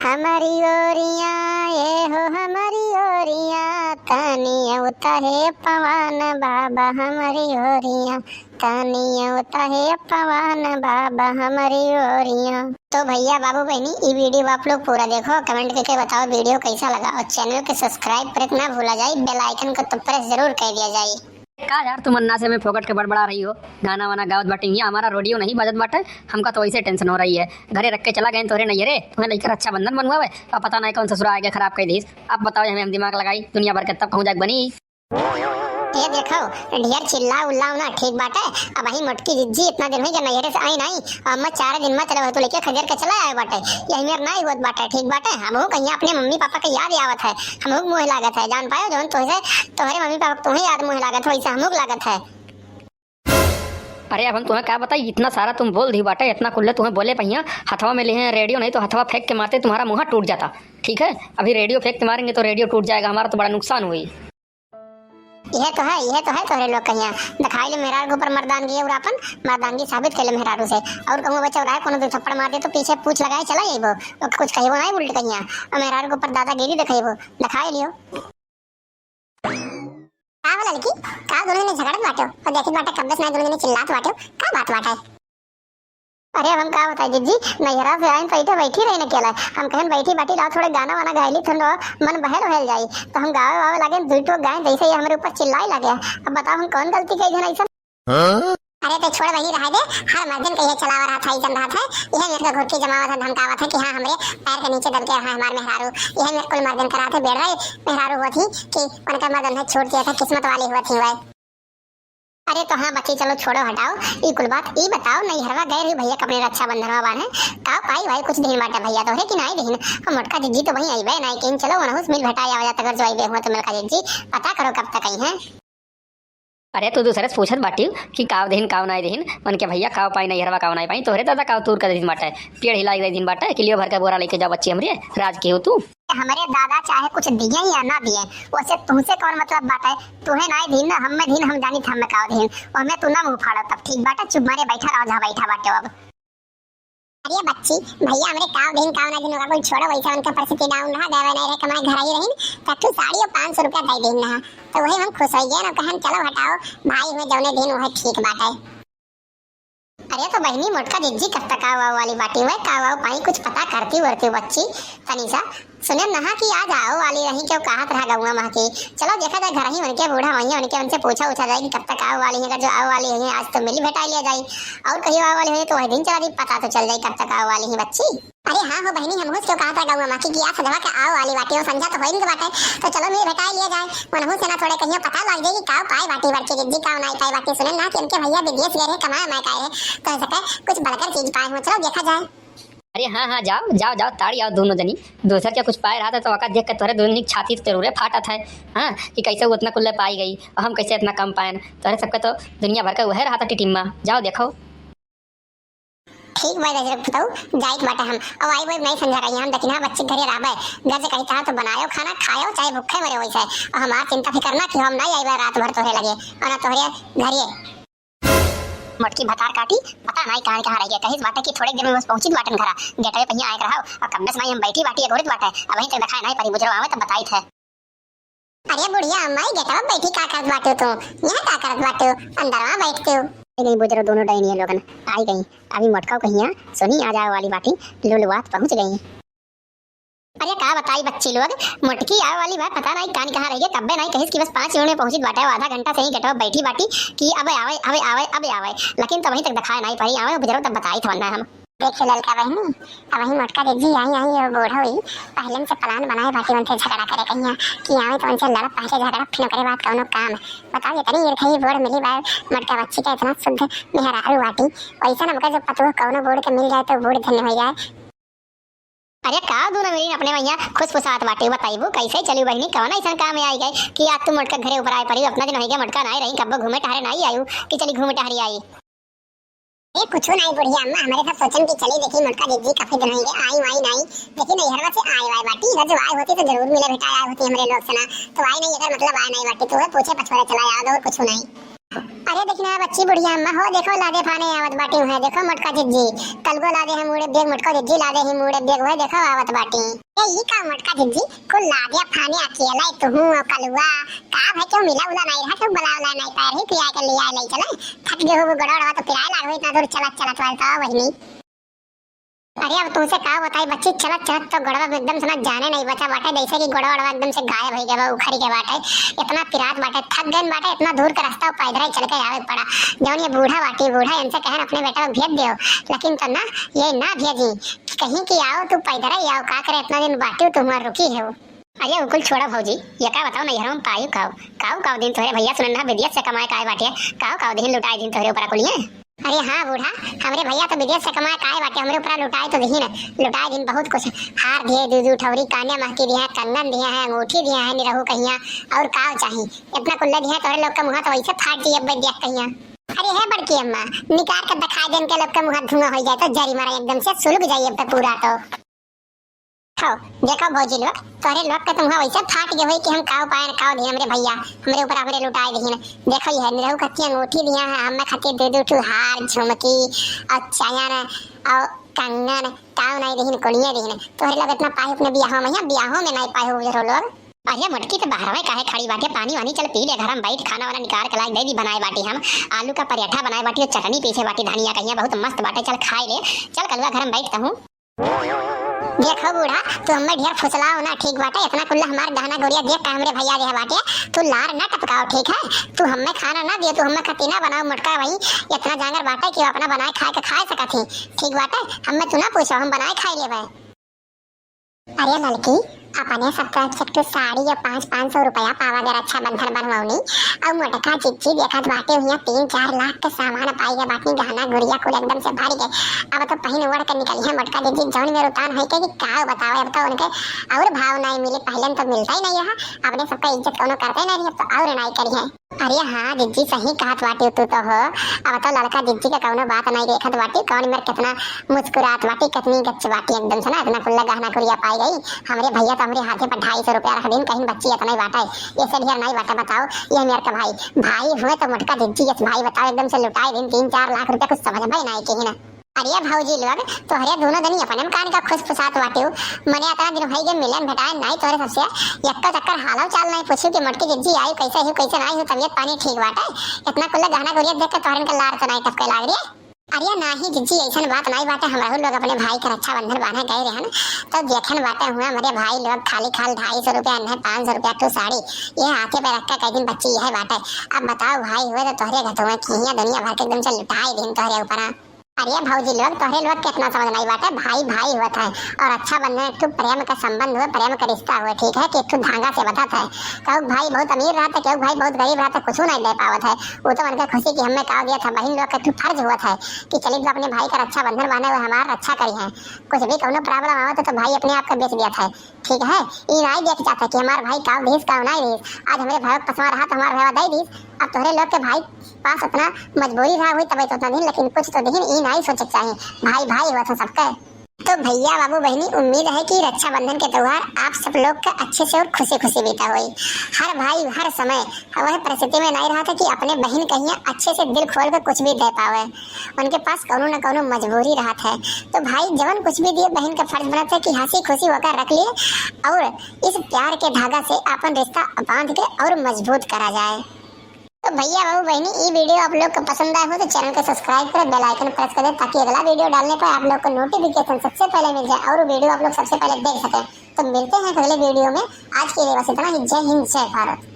हमारी ओरियां ये हो हमारी ओरियां तानिया उता है पवन बाबा हमारी ओरियां तानिया उता है पवन बाबा हमारी ओरियां। तो भैया बाबू बहनी ये वीडियो आप लोग पूरा देखो, कमेंट करके बताओ वीडियो कैसा लगा और चैनल के सब्सक्राइब पर ना भूला जाए, बेल आइकन को तो प्रेस जरूर कर दिया जाए। का यार तुम अन्ना से हमें फोकट के बड़बड़ा रही हो, गाना वाना गावत बाटे, ये हमारा रेडियो नहीं बजत बाटे, हमका तो वैसे टेंशन हो रही है। घरे रख के चला गए तोरे नहीं रे, तुम्हें लेकर अच्छा बंधन बनवावे और पता नहीं कौन ससुरा आगे खराब कर दीस। अब बताओ हमें, हम दिमाग लगाई दुनिया भर के तब कहूँ जाग बनी। ये देखो ढेर चिल्ला उल्लाओ ना, ठीक बात है। अब वही मोटकी जिज्जी इतना दिन हुई नैहरे से आई नहीं, और मैं 4 दिन में चले तो लेके खजर के चला आए बाटे, यही मेरा नहीं हुआ बाटे, ठीक बात है। हम कहीं अपने मम्मी पापा के याद आवत है, हम मुँह लागत है, जान पाए जो तुम्हारे मम्मी पापा तुम्हें याद मुँह लागत है, वैसे हम लागत है। अरे अब हम तुम्हें क्या बताई, इतना सारा तुम बोल दी बाटे, इतना कुल्ले तुम्हें बोले पहिया हथवा में ले हैं रेडियो, नहीं तो हथवा फेंक के मारते तुम्हारा मुँह टूट जाता। ठीक है, अभी रेडियो फेंक के मारेंगे तो रेडियो टूट जाएगा, हमारा तो बड़ा नुकसान हुई। यह तो है तोहरे लोग कहिया दिखाई ले मेहरारू के ऊपर मर्दानगी और अपन मर्दानगी साबित कर ले मेहरारू से, और कहूँ बच्चा रहा है कोनो दो थप्पड़ मार दे तो पीछे पूछ लगाए चला जाइबो, कुछ कहिबो नहीं उल्ट कहिया, और मेहरारू के ऊपर दादागिरी दिखाइबो, दिखाई लियो। का बोला लड़की, का दोनों ने झगड़त बाटो और देखित बाटे कब्बे से दोनों ने चिल्लात बाटो, का बात बाटे? अरे हम का बताए जिज्जी, नैहरा से आइन तो बैठी रही न केला, हम कहन बैठी बाटी लाओ थोड़े गाना वाना गायली थन मन बहल होल जाई, तो हम गावे वावे लागे दुइटो गाय जैसे ही हमारे ऊपर चिल्लाए लगे। अब बताओ हम कौन गलती कई जन ऐसा? अरे तो छोड़ वही रह दे, हर मर्दन कहिए चलावा रहा था इजन रहा था, यह मेरे को घुटकी जमावा था, धमकावा था कि हाँ हमरे पैर के नीचे दब गया है हमारे मेहरारू, यह मेरे को मर्दन करा थे बेड़ रहे मेहरारू हुआ थी कि उनका मर्दन है छूट दिया था, किस्मत वाली हुआ थी वह। अरे तो हाँ बच्ची चलो छोड़ो हटाओ ये कुल बात, ये बताओ नैहरवा गए रही भैया कपड़े रक्षा बंधनवा बांधे का पाई भाई कुछ दिन बाटा भैया तोहरे कि नहीं दिन, हम मोटका जिज्जी तो वहीं आईबे नहीं कि चलो वनहुस मिल भेटाई आवा जाता, अगर जो आईबे हुआ तो मिलका जिज्जी पता करो कब तक आई है। अरे तू दूसरे से पूछत बाटी कि काव देहिन काव नहीं देहिन, मन के भैया काव पाई नहीं हरवा काव नहीं पाई, तोहरे दादा काव तूर का दिन बाटा है, पेड़ हिला दिन बाटा है, किलियो भर का बोरा लेके जाओ बच्ची हमरे राज के हो तू। हमारे दादा चाहे कुछ दिए या ना दिए, वैसे तुमसे कौन मतलब बात है, तुम्हें नहीं दीन ना हम में दीन, हम जानी था मैं काव दीन, और मैं तू ना मुंह फाड़ो तब ठीक बाटा, चुप मारे बैठा रहो जहाँ बैठा बाटे। अब अरे बच्ची भैया हमरे काव दीन काव ना दिन होगा कोई छोड़ो, वैसा उनका परिस्थिति डाउन रहा, देवे नहीं रहे कमाए घर आई रहीन, तू साड़ी और 500 रुपया दे दिन ना, तो वही हम खुश हो गए ना, कहन चलो हटाओ भाई में जौने दिन वह ठीक बात है। अरे तो बहनी मोटका जिज्जी कब तक आओ वाली बाटी हुए काव पाई कुछ पता करती वरती बच्ची तनीसा सुने नहा कि आज आओ वाली रही क्यों कहा रहा गऊंगा मह की, चलो देखा जाए घर ही उनके बूढ़ा वहीं उनके उनसे पूछा जाए कि कब तक आओ वाली है, अगर जो आओ वाली है आज तो मिली भेटाई लिया जाए, और कहीं आओ वाली है तो वही दिन चला दी पता तो चल जाए कब तक आओ वाली है बच्ची। अरे हाँ हो बहनी हम क्यों कहा था गऊंगा मह की आज सदवा के आओ वाली बाटी हो समझा तो होई नहीं बाटे, तो चलो मिल भेटाई लिया जाए, मनहू से ना थोड़े कहीं पता लग जाएगी काव पाई बाटी वर्ची जिज्जी काव नहीं पाई बाटी, सुने ना कि उनके भैया विदेश गए कमाए मैं काहे तो सके कुछ बढ़कर चीज पाए हो, चलो देखा जाए। अरे हाँ हाँ जाओ जाओ जाओ ताड़ी आओ दोनों जनी, दूसर क्या कुछ पाए रहा था तो वक़्त देख कर तोरे दोनों की छाती तो जरूर फाटा था, हाँ कि कैसे वो उतना कुल्ले पाई गई और हम कैसे इतना कम पाए, तोरे सबका तो दुनिया भर का वह रहा था टिटिम्मा, जाओ देखो। ठीक भाई दजरक बताओ जाइत बाटा हम अब आई वो नहीं समझा रही हम देखना बच्चे घरे रहबे, घर से कहीं कहा तो बनायो खाना खायो चाहे भूखे मरे वैसे, और हमार चिंता फिकर ना कि हम नहीं आईबे रात भर तोरे लगे और ना तोरे घरे मटकी भतार काटी पता नहीं कहां रह गया, कहीं बाटा की थोड़े दिन में बस पहुंची बाटन घरा गेटवे पहिया आए रहा और कब्बे से हम बैठी बाटी गोरित बाटा अब वहीं तक दिखाई नहीं परी बुजरो आवे तो बताई थे। अरे बुढ़िया अम्मा गेटवा बैठी का करत बाटो तू, यहां का करत बाटो अंदरवा बैठते हो नहीं बुजरो दोनों डाइनिया लोगन आई गई, अभी मटका कहिया सुनी आ जाओ वाली बाटी लुलवात पहुंच गई। अरे का बताई बच्ची लोग मोटकी आवे वाली बात पता नहीं कहां रह गया, कब्बे नहीं कहिस कि बस 5 मिनट में पहुंची बाटा, आधा घंटा से ही गेटवा बैठी बाटी कि अबे आवे लेकिन तब वहीं तक दिखाए नहीं पड़ी आवे बुजरो तब बताई था वरना हम देख ललका बहनी अब वही मोटका जिज्जी आई और बूढ़ा हुई पहले से प्लान बनाए बाकी उनसे झगड़ा करे कहिया कि आवे तो उनसे लड़ पहले झगड़ा फिर करे बात कौनो काम बताओ इतनी ईर्खा बोर्ड मिली बार मोटका बच्ची का इतना शुद्ध मेहरारू बाटी वैसा ना जो पतो कौनो बोर्ड के मिल जाए तो बोर्ड धन्य हो जाए। अरे का दोनों मेरी अपने भैया खुश फुसात बाटे बताइबो कैसे चली बहनी कौन ऐसा काम में आई गए कि आज तुम मोटका घरे ऊपर आए पड़ी अपना दिन हो गया मोटका नहीं रही कब्बो घूमे टहरे नहीं आयु कि चली घूमे टहरी आई। ये कुछ नहीं बुढ़िया अम्मा हमारे साथ सोचन की चली देखी मोटका जिज्जी काफी दिन हो गए आई नहीं लेकिन नैहरवा से आई वाई बाटी इधर जो आई होती तो जरूर मिले भेटाई आई होती हमारे लोग से ना तो आई नहीं अगर मतलब आई नहीं बाटी तो पूछे पछोरे चला याद और कुछ नहीं। अरे देखना बच्ची बुढ़िया अम्मा हो देखो लादे फाने आवत बाटी है देखो मोटका जिज्जी कलगो लादे है मुड़े बेग मोटका जिज्जी लादे ही मुड़े बेग है देखो आवत बाटी ये का मोटका जिज्जी को लादे फाने अकेला तू और कलवा का भाई क्यों मिला उला नहीं है तो बुलावला नहीं पैर ही पिया के लिया नहीं चले थक गए हो गड़ौड़ तो पिराए लाग इतना दूर चलत चलत वालता वही। अरे अब तुमसे का बताई बच्ची चलत चलत तो गड़वा एकदम समझ जाने नहीं बचा बाटे जैसे कि गड़वा एकदम से गायब हो गया उखड़ी के बाटे इतना पिरात बाटे थक गए बाटे इतना दूर का रास्ता पैदल ही चल के आवे पड़ा जौन ये बूढ़ा बाटी बूढ़ा इनसे कहन अपने बेटा को भेज दियो लेकिन तो ना ये ना भेजी कहीं की आओ तू पैदल ही आओ का करे इतना दिन बाटी तुम्हार रुकी है। अरे उकुल छोड़ा भौजी ये का बताओ नहीं हम पायु काऊ दिन तोरे भैया सुनना विदेश से कमाए काय बाटे काऊ दिन लुटाए दिन तोरे ऊपर कुलिए। अरे हाँ बूढ़ा हमरे भैया तो विदेश से कमाए काय बाटे हमरे ऊपर लुटाए तो दही ना लुटाए दिन बहुत कुछ हार दिए दूध ठौरी कान्या महकी दिया कंगन दिया है अंगूठी दिया है निरहू कहिया और काव चाहिए इतना कुल्ला दिया तोरे लोग का मुंह तो वैसे फाट दिए अब देख कहिया। अरे है बड़की अम्मा निकाल कर दिखाई देन के लोग का मुंह धुआं हो जाए तो जरी मारा एकदम से सुलग जाइए अब पूरा तो देखो भौजी लोग तोरे लोग के तुम्हारा वैसे फाट गए होई कि हम काव पाए काव दिए हमरे भैया हमरे ऊपर हमरे लुटाए दिए देखो ये निरहू कच्ची अंगूठी दिया है हमें खातिर दे दो हार झुमकी और चयन और कंगन काव नहीं दिहिन कोलियां दिहिन तोरे लोग इतना पाए अपने बियाह में नहीं पाए हो लोग। अरे मटकी तो बाहर में काहे खड़ी बाटे पानी वानी चल पी ले घर में बैठ खाना वाला निकाल के लाई दे दी बनाए बाटी हम आलू का पराठा बनाए बाटी और चटनी पीछे बाटी धनिया कहिया बहुत मस्त बाटे चल खाए ले चल कलवा घर में बैठता हूँ। देखो बूढ़ा तू हमें ढेर फुसलाओ ना ठीक बाटे इतना कुल्ला हमार गहना गुड़िया देख के हमरे भैया दे बाटे तू लार ना टपकाओ ठीक है तू हमें खाना ना दे तू हमें खतीना बनाओ मोटका वही इतना जांगर बाटे कि अपना बनाए खाए के खाए सकत ही ठीक बाटे हमें तू ना पूछो हम बनाए खाए लेवे। अरे लड़की अपने सबका साड़ी या 500 रुपया पावा अगर अच्छा बंधन बनवाऊनी और मोटका चिच्ची देखत बाटे हुआ 3-4 लाख के सामान पाई गए बाटी गहना गुड़िया कुल एकदम से भर गए अब तो पहन ओढ़ कर निकली है मोटका चिच्ची जौन में रुतान है कि का बताओ अब तो उनके और भाव नहीं मिले पहले तो मिलता ही नहीं रहा अपने सबका इज्जत कोनो करते नहीं रही तो और नहीं करी है। अरे हाँ जिज्जी सही कहत बाटी तू तो हो अब तो लड़का जिज्जी का कोनो बात नहीं देखत बाटी कौन मेरे कितना मुस्कुरात बाटी कितनी गच्च बाटी एकदम से ना इतना कुल्ला गहना गुड़िया पाई गई हमरे भैया तो हमरे हाथे पर 250 रुपया रख दिन कहीं बच्ची इतना ही बाटा है ऐसे ढेर नहीं बाटा बताओ ये मेरे का भाई हुए तो मोटका जिज्जी यस भाई बताओ एकदम से लुटाए दिन 3-4 लाख रुपया कुछ समझ में नहीं कहीं ना। अरे भौजी लोग तो हरे दोनों दिन अपने कान का खुश फुसात बाटे मने इतना दिन भाई के मिलन भेटाए नहीं तोरे सबसे यक्का चक्कर हालव चाल नहीं पूछू कि मोटकी जिज्जी आई कैसे नहीं हो तबियत पानी ठीक बाटे इतना कुल्ला गहना गुड़िया देख के तोहरन के लार तो नहीं टपके लाग रही। अरे नाही जिज्जी ऐसा बात नहीं बाटे हमरा लोग अपने भाई का रक्षा बंधन बांधे गए रहन तो देखन बाटे हुआ हमारे भाई लोग खाली 250 रुपया अन्य 500 रुपया तो साड़ी ये हाथे पे रख के कई दिन बच्ची यह बाटे अब बताओ भाई हुए तो तोहरे घर में खिया दुनिया भर के एकदम से लुटाए दिन तोहरे ऊपर। अरे भौजी लोग तोहरे लोग कितना समझ नहीं बाटे भाई हुआ था और अच्छा बंधन एक प्रेम का संबंध हुआ प्रेम का रिश्ता हुआ ठीक है कि एक धागा से बता था कहूँ भाई बहुत अमीर रहा था कहूँ भाई बहुत गरीब रहा था कुछ नहीं दे पावा था वो तो उनका खुशी की हमें कहा दिया था बहन लोग का फर्ज हुआ था कि चलिए जो अपने भाई का रक्षा बंधन बांधे हुए हमारा रक्षा करी है कुछ भी कोनो प्रॉब्लम आवा तो भाई अपने आप का बेच दिया था ठीक है ये नहीं देख चाहता कि हमारे भाई काव दीस काव नहीं दीस आज हमारे भाई पसवा रहा तो हमारा भाई दे दीस अब तोहरे लोग के भाई पास उतना मजबूरी रहा हुई तब तो उतना दिन लेकिन कुछ तो दिन ये नहीं सोचे चाहिए भाई हुआ था सबका। तो भैया बाबू बहनी उम्मीद है कि रक्षाबंधन के त्योहार आप सब लोग का अच्छे से और खुशी बीता हुई हर भाई हर समय वह परिस्थिति में नहीं रहा था कि अपने बहन कहिया अच्छे से दिल खोल कर कुछ भी दे पावे उनके पास कोनो न कोनो मजबूरी रहा था तो भाई जवन कुछ भी दिए बहन का फर्ज बना था कि हंसी खुशी होकर रख लिए और इस प्यार के धागा से अपन रिश्ता बांध के और मजबूत करा जाए। तो भैया बाबू बहनी ये वीडियो आप लोग को पसंद आया हो तो चैनल को सब्सक्राइब करें बेल आइकन प्रेस करें ताकि अगला वीडियो डालने पर आप लोग को नोटिफिकेशन सबसे पहले मिल जाए और वीडियो आप लोग सबसे पहले देख सकें। तो मिलते हैं अगले वीडियो में आज के लिए बस इतना ही। जय हिंद जय भारत।